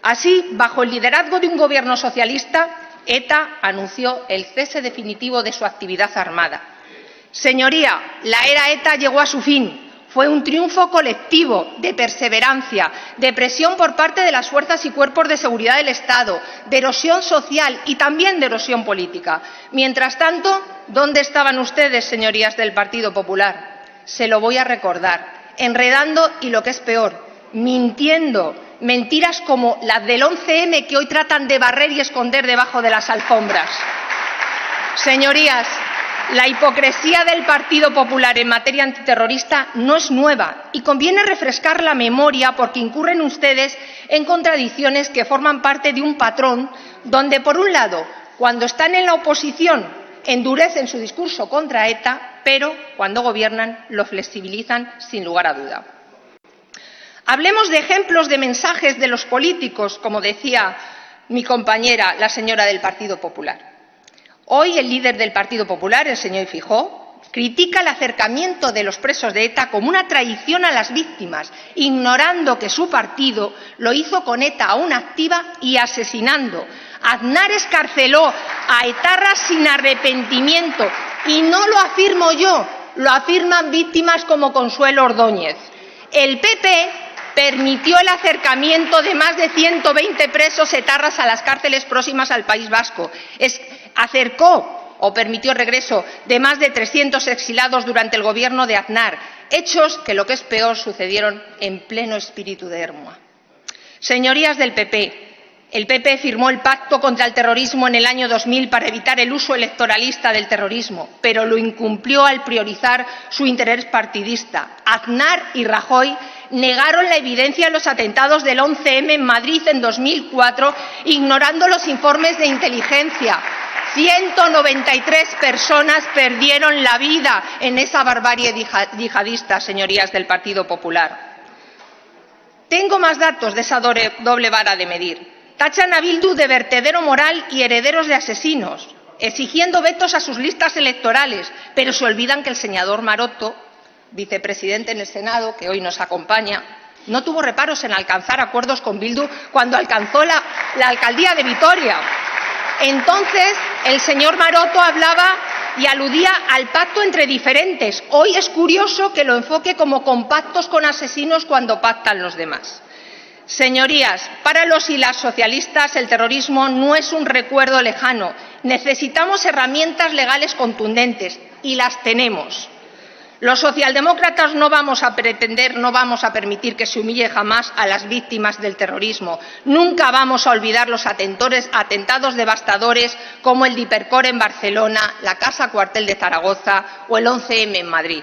Así, bajo el liderazgo de un gobierno socialista, ETA anunció el cese definitivo de su actividad armada. Señoría, la era ETA llegó a su fin. Fue un triunfo colectivo, de perseverancia, de presión por parte de las fuerzas y cuerpos de seguridad del Estado, de erosión social y también de erosión política. Mientras tanto, ¿dónde estaban ustedes, señorías del Partido Popular? Se lo voy a recordar, enredando y, lo que es peor, mintiendo, mentiras como las del 11M que hoy tratan de barrer y esconder debajo de las alfombras. Señorías, la hipocresía del Partido Popular en materia antiterrorista no es nueva y conviene refrescar la memoria porque incurren ustedes en contradicciones que forman parte de un patrón donde, por un lado, cuando están en la oposición endurecen su discurso contra ETA, pero cuando gobiernan lo flexibilizan sin lugar a duda. Hablemos de ejemplos de mensajes de los políticos, como decía mi compañera, la señora del Partido Popular. Hoy el líder del Partido Popular, el señor Feijóo, critica el acercamiento de los presos de ETA como una traición a las víctimas, ignorando que su partido lo hizo con ETA aún activa y asesinando. Aznar excarceló a etarras sin arrepentimiento y no lo afirmo yo, lo afirman víctimas como Consuelo Ordóñez. El PP permitió el acercamiento de más de 120 presos etarras a las cárceles próximas al País Vasco. Acercó o permitió el regreso de más de 300 exilados durante el gobierno de Aznar, hechos que, lo que es peor, sucedieron en pleno espíritu de Ermua. Señorías del PP, el PP firmó el Pacto contra el Terrorismo en el año 2000 para evitar el uso electoralista del terrorismo, pero lo incumplió al priorizar su interés partidista. Aznar y Rajoy negaron la evidencia de los atentados del 11M en Madrid en 2004, ignorando los informes de inteligencia. 193 personas perdieron la vida en esa barbarie yihadista, señorías del Partido Popular. Tengo más datos de esa doble vara de medir. Tachan a Bildu de vertedero moral y herederos de asesinos, exigiendo vetos a sus listas electorales, pero se olvidan que el senador Maroto, vicepresidente en el Senado, que hoy nos acompaña, no tuvo reparos en alcanzar acuerdos con Bildu cuando alcanzó la alcaldía de Vitoria. Entonces, el señor Maroto hablaba y aludía al pacto entre diferentes. Hoy es curioso que lo enfoque como compactos con asesinos cuando pactan los demás. Señorías, para los y las socialistas el terrorismo no es un recuerdo lejano. Necesitamos herramientas legales contundentes y las tenemos. Los socialdemócratas no vamos a permitir que se humille jamás a las víctimas del terrorismo. Nunca vamos a olvidar los atentados devastadores como el de Hipercor en Barcelona, la Casa Cuartel de Zaragoza o el 11M en Madrid.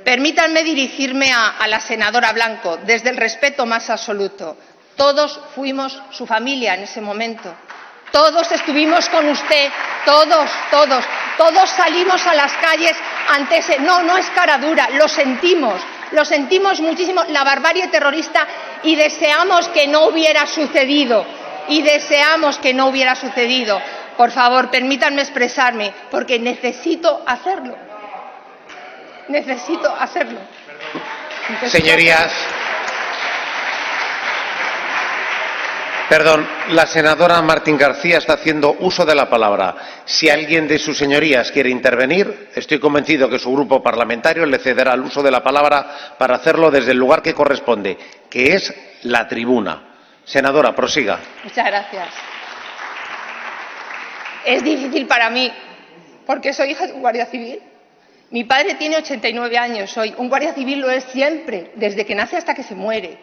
Permítanme dirigirme a la senadora Blanco desde el respeto más absoluto. Todos fuimos su familia en ese momento. Todos estuvimos con usted, todos salimos a las calles ante ese... No es cara dura, lo sentimos muchísimo, la barbarie terrorista, y deseamos que no hubiera sucedido, Por favor, permítanme expresarme, porque necesito hacerlo. Señorías, perdón, la senadora Martín García está haciendo uso de la palabra. Si alguien de sus señorías quiere intervenir, estoy convencido que su grupo parlamentario le cederá el uso de la palabra para hacerlo desde el lugar que corresponde, que es la tribuna. Senadora, prosiga. Muchas gracias. Es difícil para mí, porque soy hija de un guardia civil. Mi padre tiene 89 años hoy. Un guardia civil lo es siempre, desde que nace hasta que se muere.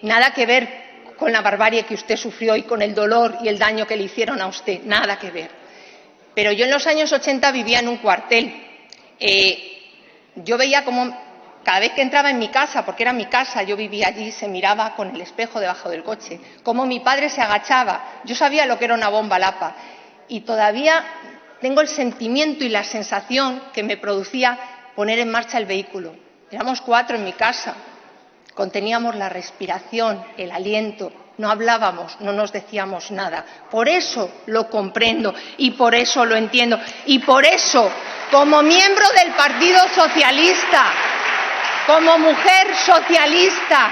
Nada que ver con la barbarie que usted sufrió y con el dolor y el daño que le hicieron a usted. Nada que ver. Pero yo en los años 80 vivía en un cuartel. Yo veía como cada vez que entraba en mi casa, porque era mi casa, yo vivía allí, se miraba con el espejo debajo del coche, cómo mi padre se agachaba. Yo sabía lo que era una bomba Lapa. Y todavía tengo el sentimiento y la sensación que me producía poner en marcha el vehículo. Éramos 4 en mi casa, conteníamos la respiración, el aliento, no hablábamos, no nos decíamos nada. Por eso lo comprendo y por eso lo entiendo. Y por eso, como miembro del Partido Socialista, como mujer socialista,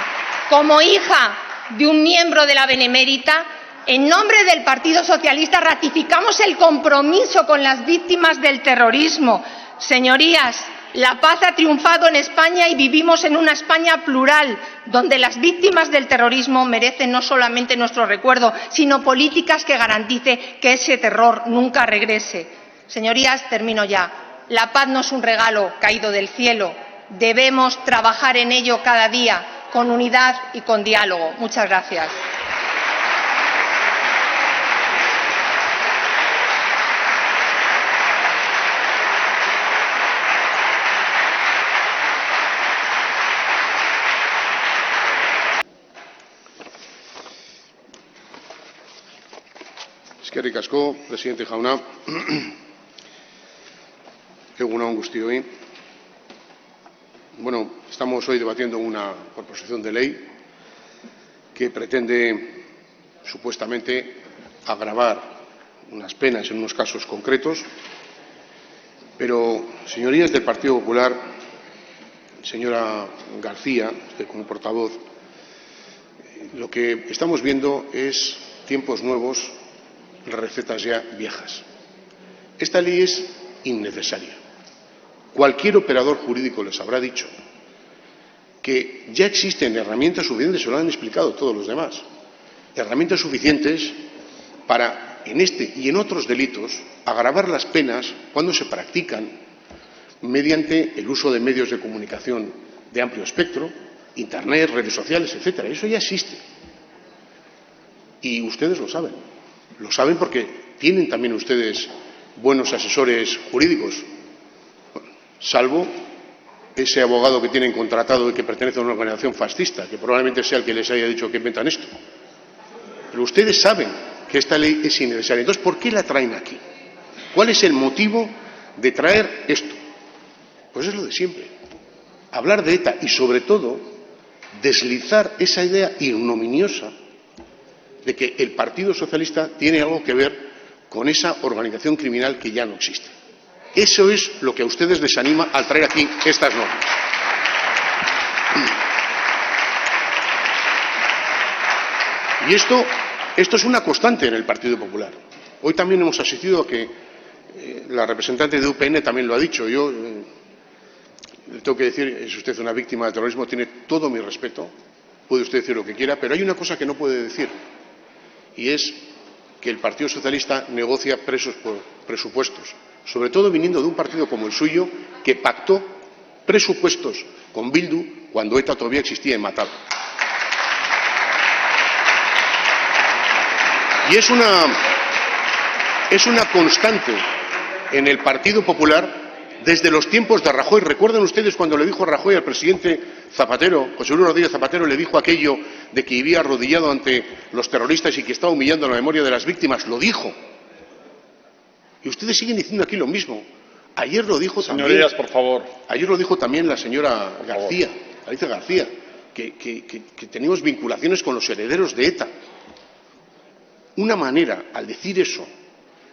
como hija de un miembro de la Benemérita, en nombre del Partido Socialista ratificamos el compromiso con las víctimas del terrorismo. Señorías, la paz ha triunfado en España y vivimos en una España plural, donde las víctimas del terrorismo merecen no solamente nuestro recuerdo, sino políticas que garanticen que ese terror nunca regrese. Señorías, termino ya. La paz no es un regalo caído del cielo. Debemos trabajar en ello cada día, con unidad y con diálogo. Muchas gracias. Eskerrik asko, presidente jauna. Egun on guztioi. Bueno, estamos hoy debatiendo una proposición de ley que pretende supuestamente agravar unas penas en unos casos concretos, pero, señorías del Partido Popular, señora García, usted como portavoz, lo que estamos viendo es tiempos nuevos, recetas ya viejas. Esta ley es innecesaria. Cualquier operador jurídico les habrá dicho que ya existen herramientas suficientes, se lo han explicado todos los demás, herramientas suficientes para, en este y en otros delitos, agravar las penas cuando se practican mediante el uso de medios de comunicación de amplio espectro, Internet, redes sociales, etcétera. Eso ya existe. Y ustedes lo saben. Lo saben porque tienen también ustedes buenos asesores jurídicos, salvo ese abogado que tienen contratado y que pertenece a una organización fascista, que probablemente sea el que les haya dicho que inventan esto. Pero ustedes saben que esta ley es innecesaria. Entonces, ¿por qué la traen aquí? ¿Cuál es el motivo de traer esto? Pues es lo de siempre. Hablar de ETA y, sobre todo, deslizar esa idea ignominiosa de que el Partido Socialista tiene algo que ver con esa organización criminal que ya no existe. Eso es lo que a ustedes les anima al traer aquí estas normas. Y esto es una constante en el Partido Popular. Hoy también hemos asistido a que la representante de UPN también lo ha dicho. Yo le tengo que decir, es usted una víctima de terrorismo, tiene todo mi respeto, puede usted decir lo que quiera, pero hay una cosa que no puede decir, y es que el Partido Socialista negocia presupuestos, sobre todo viniendo de un partido como el suyo, que pactó presupuestos con Bildu cuando ETA todavía existía en Matado. Y es una constante en el Partido Popular desde los tiempos de Rajoy. ¿Recuerdan ustedes cuando le dijo Rajoy al presidente Zapatero, José Luis Rodríguez Zapatero, le dijo aquello de que vivía arrodillado ante los terroristas y que estaba humillando la memoria de las víctimas? Lo dijo. Y ustedes siguen diciendo aquí lo mismo. Ayer lo dijo también. Señorías, por favor. Ayer lo dijo también la señora García, Alicia García, que tenemos vinculaciones con los herederos de ETA. Una manera, al decir eso,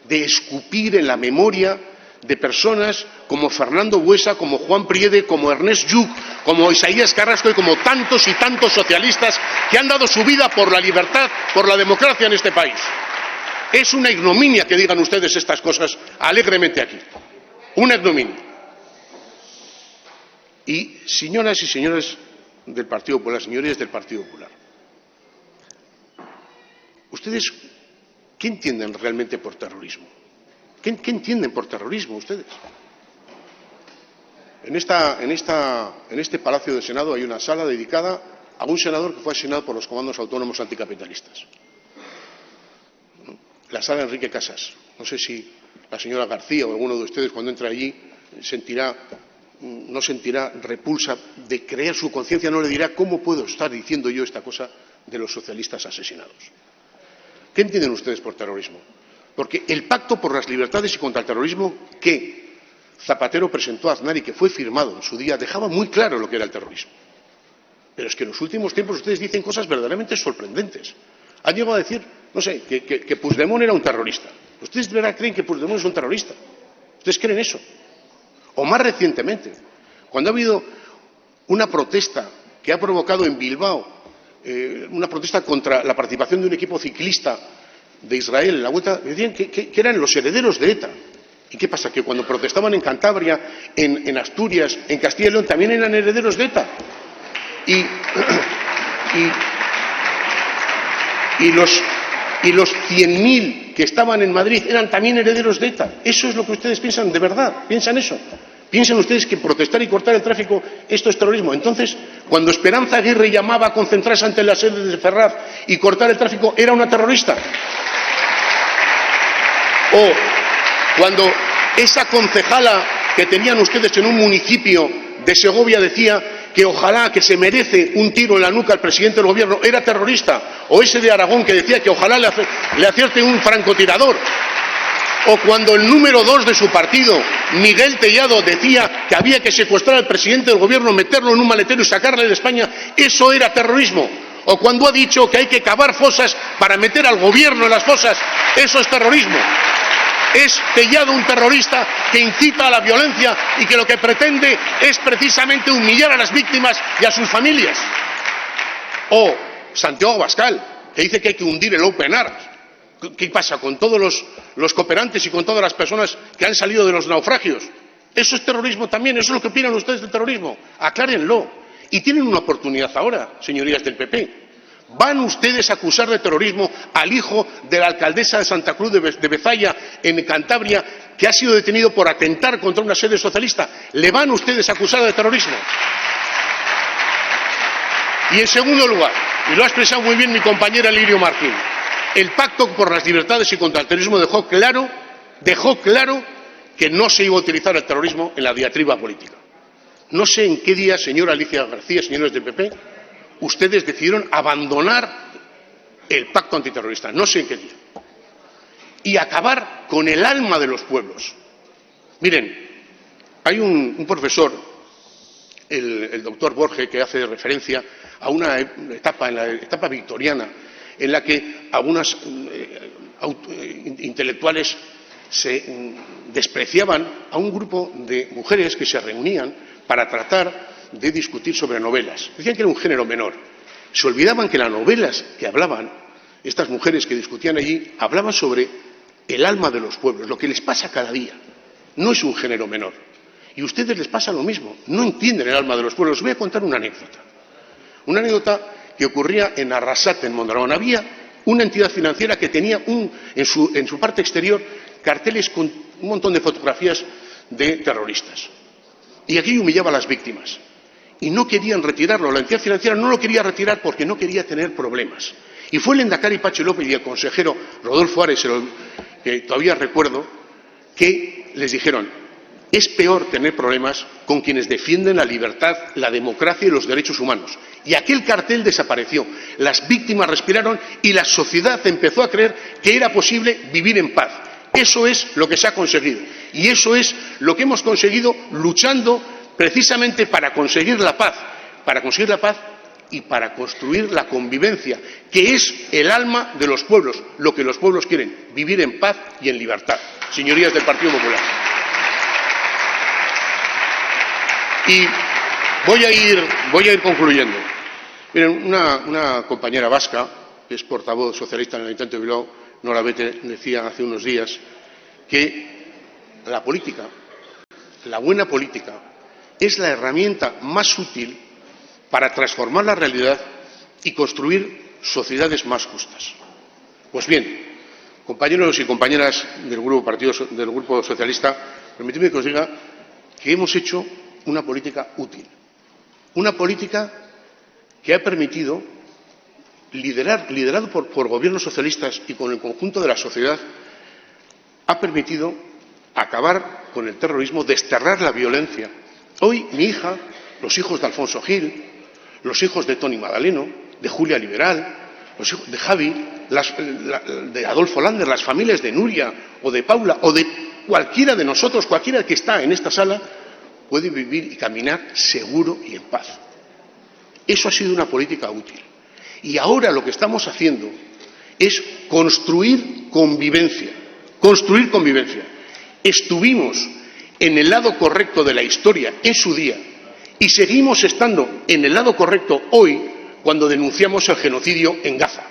de escupir en la memoria de personas como Fernando Buesa, como Juan Priede, como Ernest Lluch, como Isaías Carrasco y como tantos y tantos socialistas que han dado su vida por la libertad, por la democracia en este país. Es una ignominia que digan ustedes estas cosas alegremente aquí. Una ignominia. Y, señoras y señores del Partido Popular, señorías del Partido Popular, ¿ustedes qué entienden realmente por terrorismo? ¿Qué entienden por terrorismo ustedes? En este Palacio del Senado hay una sala dedicada a un senador que fue asesinado por los comandos autónomos anticapitalistas. La sala Enrique Casas. No sé si la señora García o alguno de ustedes cuando entre allí no sentirá repulsa de creer su conciencia, no le dirá ¿cómo puedo estar diciendo yo esta cosa de los socialistas asesinados? ¿Qué entienden ustedes por terrorismo? Porque el Pacto por las Libertades y contra el Terrorismo que Zapatero presentó a Aznar y que fue firmado en su día dejaba muy claro lo que era el terrorismo. Pero es que en los últimos tiempos ustedes dicen cosas verdaderamente sorprendentes. Han llegado a decir, no sé, que Puigdemont era un terrorista. ¿Ustedes de verdad creen que Puigdemont es un terrorista? ¿Ustedes creen eso? O más recientemente, cuando ha habido una protesta que ha provocado en Bilbao una protesta contra la participación de un equipo ciclista de Israel en la Vuelta, decían que eran los herederos de ETA. ¿Y qué pasa? Que cuando protestaban en Cantabria, en Asturias, en Castilla y León, también eran herederos de ETA. Y los 100.000 que estaban en Madrid eran también herederos de ETA. ¿Eso es lo que ustedes piensan de verdad? ¿Piensan eso? ¿Piensan ustedes que protestar y cortar el tráfico, esto es terrorismo? Entonces, cuando Esperanza Aguirre llamaba a concentrarse ante la sede de Ferraz y cortar el tráfico, ¿era una terrorista? O cuando esa concejala que tenían ustedes en un municipio de Segovia decía que ojalá, que se merece un tiro en la nuca al presidente del gobierno, ¿era terrorista? O ese de Aragón que decía que ojalá le acierte un francotirador. O cuando el número 2 de su partido, Miguel Tellado, decía que había que secuestrar al presidente del gobierno, meterlo en un maletero y sacarle de España, ¿eso era terrorismo? O cuando ha dicho que hay que cavar fosas para meter al gobierno en las fosas, ¿eso es terrorismo? Es Tellado un terrorista que incita a la violencia y que lo que pretende es precisamente humillar a las víctimas y a sus familias. O Santiago Abascal, que dice que hay que hundir el Open Arms. ¿Qué pasa con todos los cooperantes y con todas las personas que han salido de los naufragios? ¿Eso es terrorismo también? ¿Eso es lo que opinan ustedes del terrorismo? Aclárenlo. Y tienen una oportunidad ahora, señorías del PP. ¿Van ustedes a acusar de terrorismo al hijo de la alcaldesa de Santa Cruz de Bezalla, en Cantabria, que ha sido detenido por atentar contra una sede socialista? ¿Le van ustedes a acusar de terrorismo? Y en segundo lugar, y lo ha expresado muy bien mi compañera Lirio Martín, el Pacto por las Libertades y contra el Terrorismo dejó claro que no se iba a utilizar el terrorismo en la diatriba política. No sé en qué día, señora Alicia García, señores del PP, ustedes decidieron abandonar el pacto antiterrorista. No sé en qué día. Y acabar con el alma de los pueblos. Miren, hay un profesor, el doctor Borge, que hace referencia a una etapa, en la etapa victoriana, en la que algunas intelectuales se despreciaban a un grupo de mujeres que se reunían para tratar de discutir sobre novelas. Decían que era un género menor. Se olvidaban que las novelas que hablaban, estas mujeres que discutían allí, hablaban sobre el alma de los pueblos, lo que les pasa cada día. No es un género menor. Y a ustedes les pasa lo mismo. No entienden el alma de los pueblos. Les voy a contar una anécdota. Una anécdota que ocurría en Arrasate, en Mondragón. Había una entidad financiera que tenía en su parte exterior carteles con un montón de fotografías de terroristas. Y aquello humillaba a las víctimas. Y no querían retirarlo. La entidad financiera no lo quería retirar porque no quería tener problemas. Y fue el lehendakari Patxi López y el consejero Rodolfo Ares, que todavía recuerdo, que les dijeron: es peor tener problemas con quienes defienden la libertad, la democracia y los derechos humanos. Y aquel cartel desapareció. Las víctimas respiraron y la sociedad empezó a creer que era posible vivir en paz. Eso es lo que se ha conseguido. Y eso es lo que hemos conseguido luchando precisamente para conseguir la paz. Para conseguir la paz y para construir la convivencia, que es el alma de los pueblos, lo que los pueblos quieren, vivir en paz y en libertad. Señorías del Partido Popular. Y voy a ir concluyendo. Miren, una compañera vasca, que es portavoz socialista en el Ayuntamiento de Bilbao, Nora Bete, decía hace unos días que la política, la buena política, es la herramienta más útil para transformar la realidad y construir sociedades más justas. Pues bien, compañeros y compañeras del Grupo Socialista, permitidme que os diga que hemos hecho una política útil, una política que ha permitido, liderado por gobiernos socialistas y con el conjunto de la sociedad, ha permitido acabar con el terrorismo, desterrar la violencia. Hoy mi hija, los hijos de Alfonso Gil, los hijos de Tony Madaleno, de Julia Liberal, los hijos de Javi, de Adolfo Lander, las familias de Nuria o de Paula o de cualquiera de nosotros, cualquiera que está en esta sala, puede vivir y caminar seguro y en paz. Eso ha sido una política útil. Y ahora lo que estamos haciendo es construir convivencia. Construir convivencia. Estuvimos en el lado correcto de la historia en su día y seguimos estando en el lado correcto hoy cuando denunciamos el genocidio en Gaza.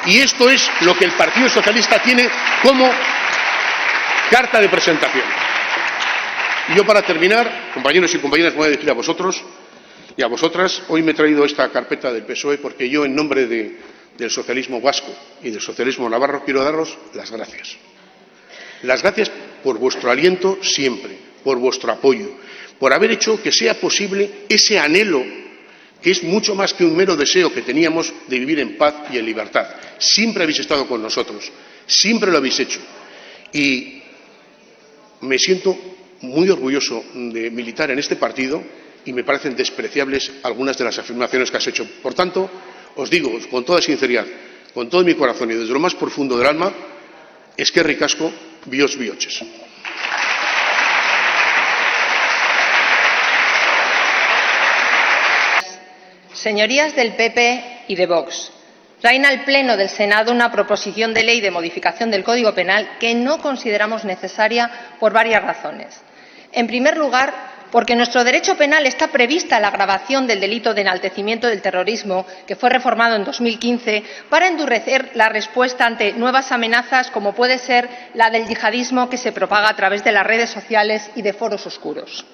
Y esto es lo que el Partido Socialista tiene como carta de presentación. Y yo, para terminar, compañeros y compañeras, me voy a decir a vosotros y a vosotras, hoy me he traído esta carpeta del PSOE porque yo, en nombre del socialismo vasco y del socialismo navarro, quiero daros las gracias. Las gracias por vuestro aliento siempre, por vuestro apoyo, por haber hecho que sea posible ese anhelo que es mucho más que un mero deseo que teníamos de vivir en paz y en libertad. Siempre habéis estado con nosotros, siempre lo habéis hecho. Y me siento muy orgulloso de militar en este partido y me parecen despreciables algunas de las afirmaciones que has hecho. Por tanto, os digo con toda sinceridad, con todo mi corazón y desde lo más profundo del alma, eskerrik asko, bihotz bihotzez. Señorías del PP y de Vox, traen al Pleno del Senado una proposición de ley de modificación del Código Penal que no consideramos necesaria por varias razones. En primer lugar, porque en nuestro derecho penal está prevista la agravación del delito de enaltecimiento del terrorismo, que fue reformado en 2015, para endurecer la respuesta ante nuevas amenazas, como puede ser la del yihadismo que se propaga a través de las redes sociales y de foros oscuros.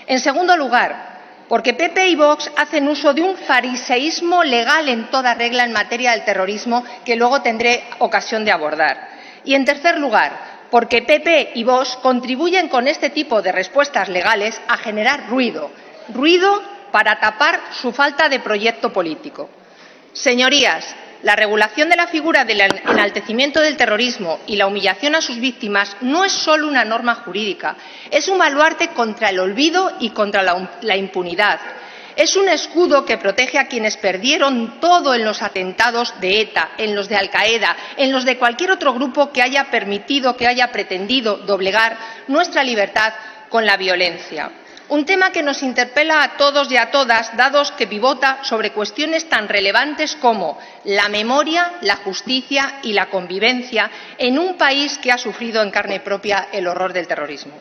En segundo lugar, porque PP y Vox hacen uso de un fariseísmo legal en toda regla en materia del terrorismo, que luego tendré ocasión de abordar. Y, en tercer lugar, porque PP y Vox contribuyen con este tipo de respuestas legales a generar ruido para tapar su falta de proyecto político. Señorías, la regulación de la figura del enaltecimiento del terrorismo y la humillación a sus víctimas no es solo una norma jurídica, es un baluarte contra el olvido y contra la impunidad. Es un escudo que protege a quienes perdieron todo en los atentados de ETA, en los de Al-Qaeda, en los de cualquier otro grupo que haya permitido, que haya pretendido doblegar nuestra libertad con la violencia. Un tema que nos interpela a todos y a todas, dado que pivota sobre cuestiones tan relevantes como la memoria, la justicia y la convivencia en un país que ha sufrido en carne propia el horror del terrorismo.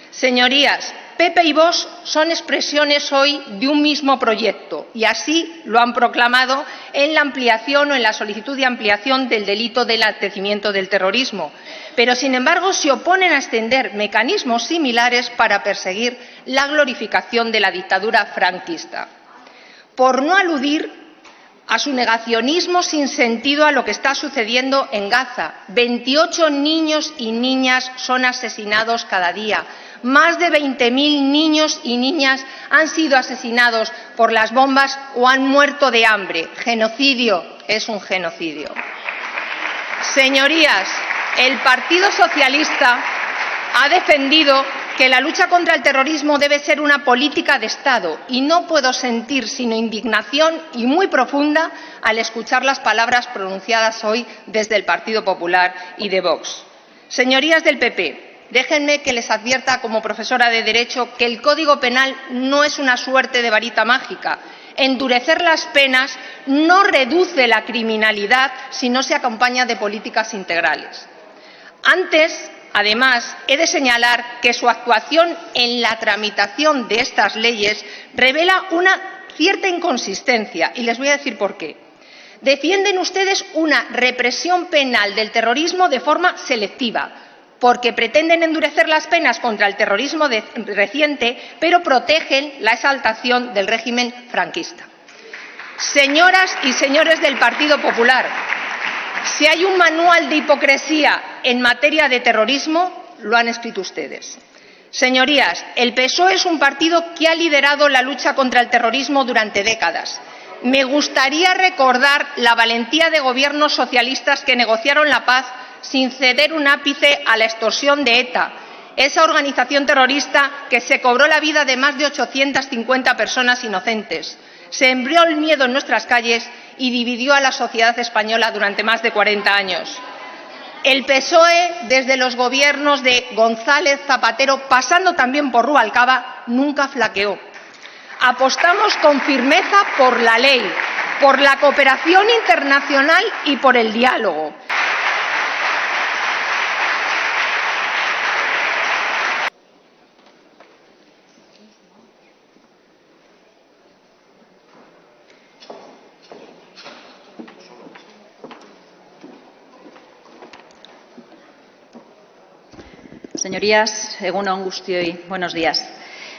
Señorías, PP y Vox son expresiones hoy de un mismo proyecto y así lo han proclamado en la ampliación o en la solicitud de ampliación del delito de enaltecimiento del terrorismo, pero sin embargo se oponen a extender mecanismos similares para perseguir la glorificación de la dictadura franquista. Por no aludir a su negacionismo sin sentido a lo que está sucediendo en Gaza, 28 niños y niñas son asesinados cada día. Más de 20.000 niños y niñas han sido asesinados por las bombas o han muerto de hambre. Genocidio es un genocidio. Señorías, el Partido Socialista ha defendido que la lucha contra el terrorismo debe ser una política de Estado y no puedo sentir sino indignación y muy profunda al escuchar las palabras pronunciadas hoy desde el Partido Popular y de Vox. Señorías del PP, déjenme que les advierta como profesora de Derecho que el Código Penal no es una suerte de varita mágica. Endurecer las penas no reduce la criminalidad si no se acompaña de políticas integrales. Antes, además, he de señalar que su actuación en la tramitación de estas leyes revela una cierta inconsistencia y les voy a decir por qué. Defienden ustedes una represión penal del terrorismo de forma selectiva, porque pretenden endurecer las penas contra el terrorismo reciente, pero protegen la exaltación del régimen franquista. Señoras y señores del Partido Popular, si hay un manual de hipocresía en materia de terrorismo, lo han escrito ustedes. Señorías, el PSOE es un partido que ha liderado la lucha contra el terrorismo durante décadas. Me gustaría recordar la valentía de gobiernos socialistas que negociaron la paz sin ceder un ápice a la extorsión de ETA, esa organización terrorista que se cobró la vida de más de 850 personas inocentes, sembró el miedo en nuestras calles y dividió a la sociedad española durante más de 40 años. El PSOE, desde los gobiernos de González, Zapatero, pasando también por Rubalcaba, nunca flaqueó. Apostamos con firmeza por la ley, por la cooperación internacional y por el diálogo. Señorías, egun on guztioi, buenos días.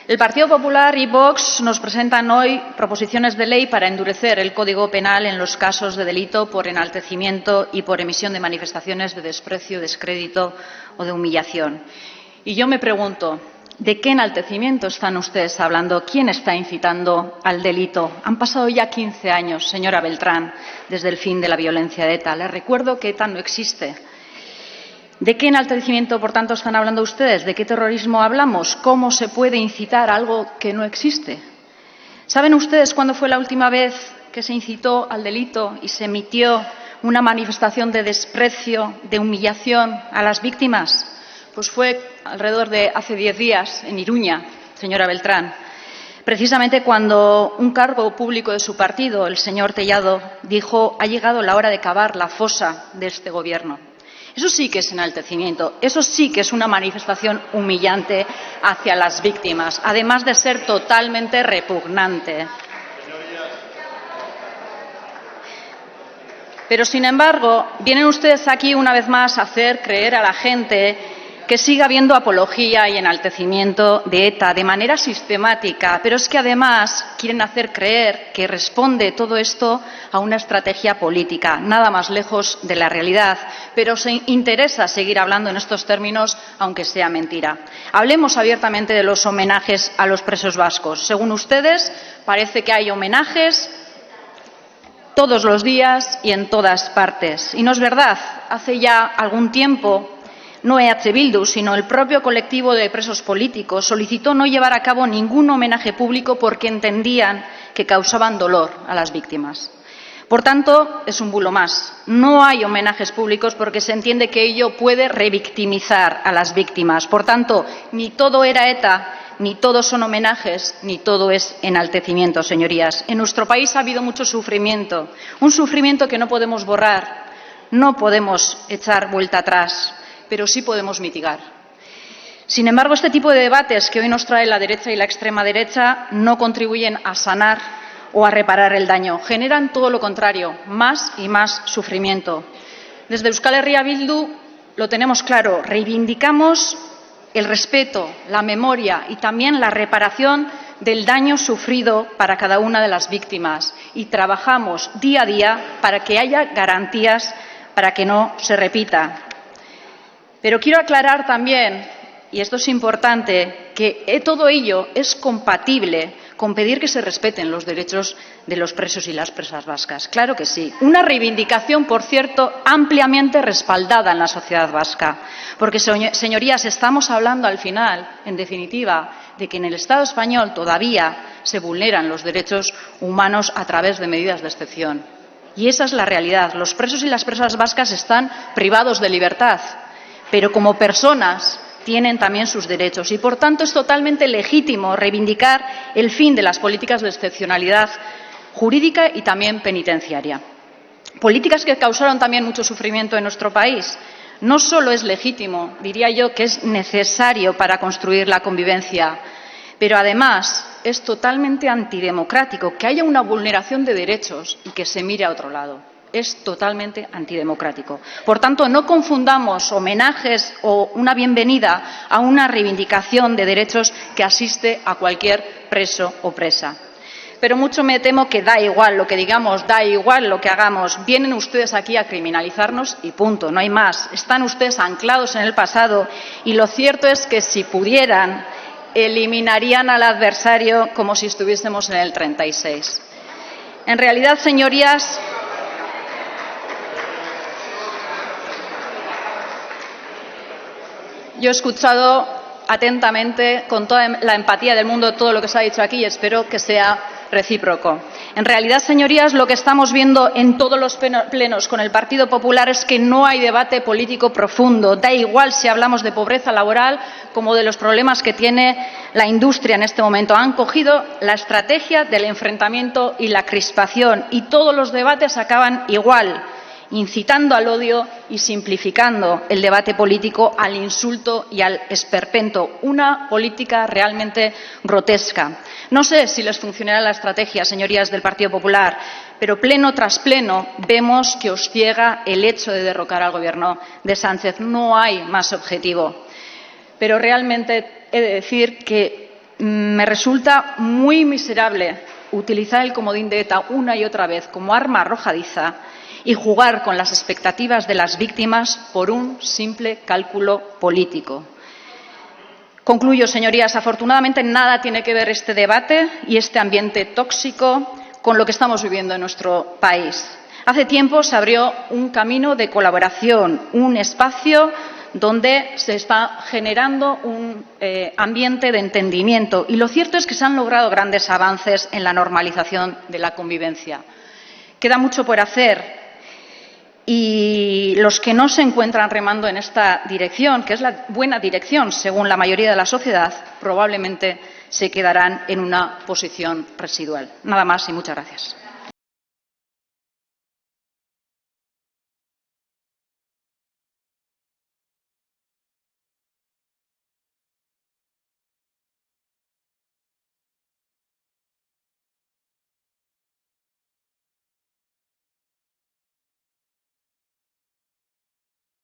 El Partido Popular y Vox nos presentan hoy proposiciones de ley para endurecer el Código Penal en los casos de delito por enaltecimiento y por emisión de manifestaciones de desprecio, descrédito o de humillación. Y yo me pregunto, ¿de qué enaltecimiento están ustedes hablando? ¿Quién está incitando al delito? Han pasado ya 15 años, señora Beltrán, desde el fin de la violencia de ETA. Les recuerdo que ETA no existe. ¿De qué enaltecimiento, por tanto, están hablando ustedes? ¿De qué terrorismo hablamos? ¿Cómo se puede incitar algo que no existe? ¿Saben ustedes cuándo fue la última vez que se incitó al delito y se emitió una manifestación de desprecio, de humillación a las víctimas? Pues fue alrededor de hace 10 días en Iruña, señora Beltrán, precisamente cuando un cargo público de su partido, el señor Tellado, dijo: ha llegado la hora de cavar la fosa de este Gobierno. Eso sí que es enaltecimiento, eso sí que es una manifestación humillante hacia las víctimas, además de ser totalmente repugnante. Pero, sin embargo, vienen ustedes aquí una vez más a hacer creer a la gente que sigue habiendo apología y enaltecimiento de ETA de manera sistemática, pero es que además quieren hacer creer que responde todo esto a una estrategia política, nada más lejos de la realidad, pero se interesa seguir hablando en estos términos, aunque sea mentira. Hablemos abiertamente de los homenajes a los presos vascos. Según ustedes, parece que hay homenajes todos los días y en todas partes. Y no es verdad. Hace ya algún tiempo, no EH Bildu, sino el propio colectivo de presos políticos solicitó no llevar a cabo ningún homenaje público porque entendían que causaban dolor a las víctimas. Por tanto, es un bulo más. No hay homenajes públicos porque se entiende que ello puede revictimizar a las víctimas. Por tanto, ni todo era ETA, ni todos son homenajes, ni todo es enaltecimiento, señorías. En nuestro país ha habido mucho sufrimiento, un sufrimiento que no podemos borrar, no podemos echar vuelta atrás, pero sí podemos mitigar. Sin embargo, este tipo de debates que hoy nos trae la derecha y la extrema derecha no contribuyen a sanar o a reparar el daño. Generan todo lo contrario, más y más sufrimiento. Desde Euskal Herria Bildu lo tenemos claro, reivindicamos el respeto, la memoria y también la reparación del daño sufrido para cada una de las víctimas y trabajamos día a día para que haya garantías para que no se repita. Pero quiero aclarar también, y esto es importante, que todo ello es compatible con pedir que se respeten los derechos de los presos y las presas vascas. Claro que sí. Una reivindicación, por cierto, ampliamente respaldada en la sociedad vasca. Porque, señorías, estamos hablando al final, en definitiva, de que en el Estado español todavía se vulneran los derechos humanos a través de medidas de excepción. Y esa es la realidad. Los presos y las presas vascas están privados de libertad, pero como personas tienen también sus derechos y, por tanto, es totalmente legítimo reivindicar el fin de las políticas de excepcionalidad jurídica y también penitenciaria. Políticas que causaron también mucho sufrimiento en nuestro país. No solo es legítimo, diría yo que es necesario para construir la convivencia, pero además es totalmente antidemocrático que haya una vulneración de derechos y que se mire a otro lado. Es totalmente antidemocrático. Por tanto, no confundamos homenajes o una bienvenida a una reivindicación de derechos que asiste a cualquier preso o presa. Pero mucho me temo que da igual lo que digamos, da igual lo que hagamos. Vienen ustedes aquí a criminalizarnos y punto, no hay más. Están ustedes anclados en el pasado y lo cierto es que si pudieran, eliminarían al adversario como si estuviésemos en el 36. En realidad, señorías, yo he escuchado atentamente, con toda la empatía del mundo, todo lo que se ha dicho aquí y espero que sea recíproco. En realidad, señorías, lo que estamos viendo en todos los plenos con el Partido Popular es que no hay debate político profundo. Da igual si hablamos de pobreza laboral como de los problemas que tiene la industria en este momento. Han cogido la estrategia del enfrentamiento y la crispación y todos los debates acaban igual, incitando al odio y simplificando el debate político al insulto y al esperpento, una política realmente grotesca. No sé si les funcionará la estrategia, señorías del Partido Popular, pero pleno tras pleno vemos que os ciega el hecho de derrocar al Gobierno de Sánchez. No hay más objetivo. pero realmente he de decir que me resulta muy miserable utilizar el comodín de ETA una y otra vez como arma arrojadiza y jugar con las expectativas de las víctimas por un simple cálculo político. Concluyo, señorías. Afortunadamente, nada tiene que ver este debate y este ambiente tóxico con lo que estamos viviendo en nuestro país. Hace tiempo se abrió un camino de colaboración, un espacio donde se está generando un ambiente de entendimiento. Y lo cierto es que se han logrado grandes avances en la normalización de la convivencia. Queda mucho por hacer. Y los que no se encuentran remando en esta dirección, que es la buena dirección según la mayoría de la sociedad, probablemente se quedarán en una posición residual. Nada más y muchas gracias.